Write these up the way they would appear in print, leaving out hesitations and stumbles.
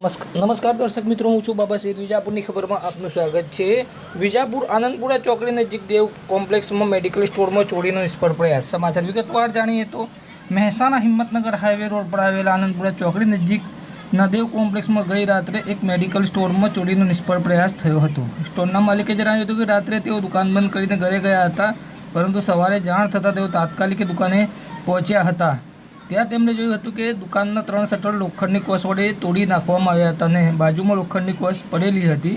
નમસ્કાર દર્શક મિત્રો, હું છું બાબા સૈદ. વિજાપુરની ખબરમાં આપનું સ્વાગત છે. વિજાપુર આનંદપુરા ચોકડી નજીક દેવ કોમ્પ્લેક્સમાં મેડિકલ સ્ટોરમાં ચોરીનો નિષ્ફળ પ્રયાસ. સમાચાર વિગતવાર જાણીએ તો મહેસાણા હિંમતનગર હાઈવે રોડ પર આવેલા આનંદપુરા ચોકડી નજીક નદેવ કોમ્પ્લેક્સમાં ગઈ રાત્રે એક મેડિકલ સ્ટોરમાં ચોરીનો નિષ્ફળ પ્રયાસ થયો હતો. સ્ટોરના માલિકે જણાવ્યું હતું કે રાત્રે તેઓ દુકાન બંધ કરીને ઘરે ગયા હતા, પરંતુ સવારે જાણ થતાં તેઓ તાત્કાલિક દુકાને પહોંચ્યા હતા. ત્યાં તેમણે જોયું હતું કે દુકાનના 3 શટર લોખંડની કોસ વડે તોડી નાખવામાં આવ્યા હતા અને બાજુમાં લોખંડની કોસ પડેલી હતી.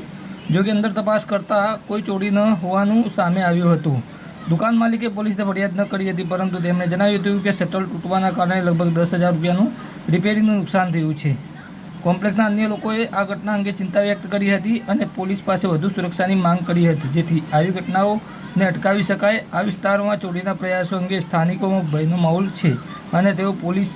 જો કે અંદર તપાસ કરતાં કોઈ ચોરી ન હોવાનું સામે આવ્યું હતું. દુકાન માલિકે પોલીસને ફરિયાદ ન કરી હતી, પરંતુ તેમણે જણાવ્યું હતું કે શટર તૂટવાના કારણે લગભગ 10,000 રૂપિયાનું રિપેરિંગનું નુકસાન થયું છે. કોમ્પ્લેક્સના અન્ય લોકોએ આ ઘટના અંગે ચિંતા વ્યક્ત કરી હતી અને પોલીસ પાસે વધુ સુરક્ષાની માંગ કરી હતી, જેથી આવી ઘટનાઓને અટકાવી શકાય. આ વિસ્તારમાં ચોરીના પ્રયાસો અંગે સ્થાનિકોમાં ભયનો માહોલ છે અને તેઓ પોલીસ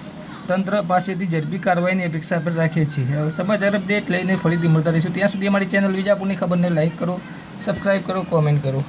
તંત્ર પાસેથી ઝડપી કાર્યવાહીની અપેક્ષા પર રાખે છે. સમાચાર અપડેટ લઈને ફરીથી મળતા રહીશું. ત્યાં સુધી અમારી ચેનલ વિજાપુરની ખબરને લાઇક કરો, સબસ્ક્રાઈબ કરો, કોમેન્ટ કરો.